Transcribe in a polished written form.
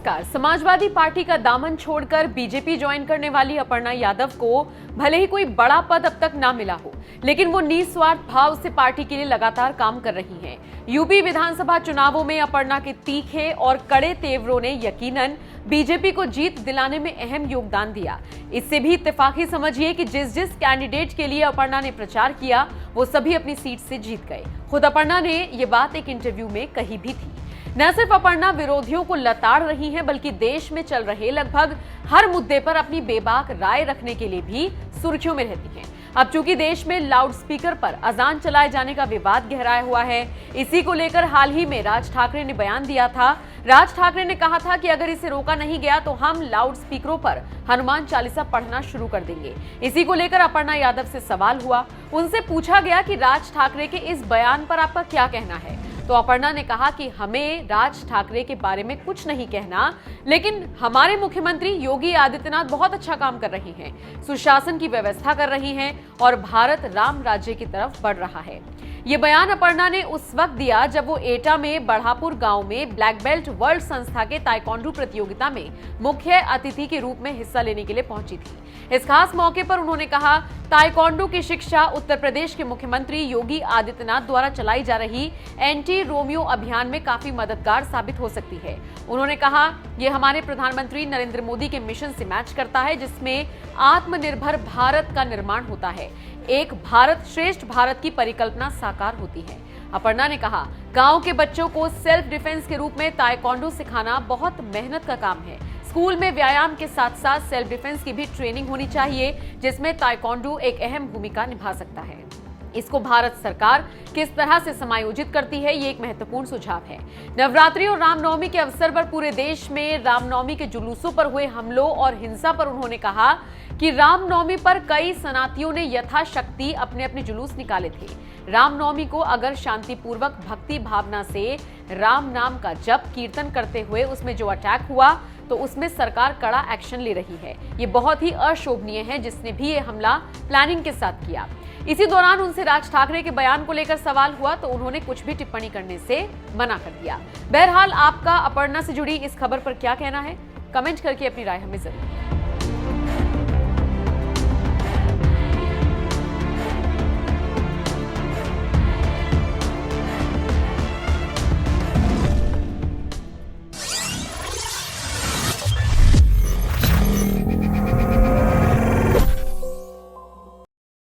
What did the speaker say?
नमस्कार। समाजवादी पार्टी का दामन छोड़कर बीजेपी ज्वाइन करने वाली अपर्णा यादव को भले ही कोई बड़ा पद अब तक ना मिला हो, लेकिन वो निस्वार्थ भाव से पार्टी के लिए लगातार काम कर रही हैं। यूपी विधानसभा चुनावों में अपर्णा के तीखे और कड़े तेवरों ने यकीनन बीजेपी को जीत दिलाने में अहम योगदान दिया। इससे भी इत्तेफाकी समझिए कि जिस कैंडिडेट के लिए अपर्णा ने प्रचार किया वो सभी अपनी सीट से जीत गए। खुद अपर्णा ने ये बात एक इंटरव्यू में कही भी थी। न सिर्फ अपर्णा विरोधियों को लताड़ रही हैं, बल्कि देश में चल रहे लगभग हर मुद्दे पर अपनी बेबाक राय रखने के लिए भी सुर्खियों में रहती हैं। अब चूंकि देश में लाउड स्पीकर पर अजान चलाए जाने का विवाद गहराया हुआ है, इसी को लेकर हाल ही में राज ठाकरे ने बयान दिया था। राज ठाकरे ने कहा था कि अगर इसे रोका नहीं गया तो हम लाउड स्पीकरों पर हनुमान चालीसा पढ़ना शुरू कर देंगे। इसी को लेकर अपर्णा यादव से सवाल हुआ। उनसे पूछा गया कि राज ठाकरे के इस बयान पर आपका क्या कहना है, तो अपर्णा ने कहा कि हमें राज ठाकरे के बारे में कुछ नहीं कहना, लेकिन हमारे मुख्यमंत्री योगी आदित्यनाथ बहुत अच्छा काम कर रहे हैं, सुशासन की व्यवस्था कर रही हैं और भारत राम राज्य की तरफ बढ़ रहा है। ये बयान अपर्णा ने उस वक्त दिया जब वो एटा में बढ़ापुर गांव में ब्लैक बेल्ट वर्ल्ड संस्था के ताइक्वांडो प्रतियोगिता में मुख्य अतिथि के रूप में हिस्सा लेने के लिए पहुंची थी। इस खास मौके पर उन्होंने कहा, ताइक्वांडो की शिक्षा उत्तर प्रदेश के मुख्यमंत्री योगी आदित्यनाथ द्वारा चलाई जा रही एंटी रोमियो अभियान में काफी मददगार साबित हो सकती है। उन्होंने कहा, ये हमारे प्रधानमंत्री नरेंद्र मोदी के मिशन से मैच करता है, जिसमें आत्मनिर्भर भारत का निर्माण होता है, एक भारत श्रेष्ठ भारत की परिकल्पना साकार होती है। अपर्णा ने कहा, गांव के बच्चों को सेल्फ डिफेंस के रूप में ताइक्वांडो सिखाना बहुत मेहनत का काम है। स्कूल में व्यायाम के साथ साथ सेल्फ डिफेंस की भी ट्रेनिंग होनी चाहिए, जिसमें ताइक्वांडो एक अहम भूमिका निभा सकता है। इसको भारत सरकार किस तरह से समायोजित करती है, ये एक महत्वपूर्ण सुझाव है। नवरात्रि और रामनवमी के अवसर पर पूरे देश में रामनवमी के जुलूसों पर हुए हमलों और हिंसा पर उन्होंने कहा कि रामनवमी पर कई सनातियों ने यथाशक्ति अपने अपने जुलूस निकाले थे। रामनवमी को अगर शांतिपूर्वक भक्ति भावना से राम नाम का जप कीर्तन करते हुए उसमें जो अटैक हुआ, तो उसमें सरकार कड़ा एक्शन ले रही है। ये बहुत ही अशोभनीय है, जिसने भी ये हमला प्लानिंग के साथ किया। इसी दौरान उनसे राज ठाकरे के बयान को लेकर सवाल हुआ तो उन्होंने कुछ भी टिप्पणी करने से मना कर दिया। बहरहाल, आपका अपर्णा से जुड़ी इस खबर पर क्या कहना है, कमेंट करके अपनी राय हमें जरूर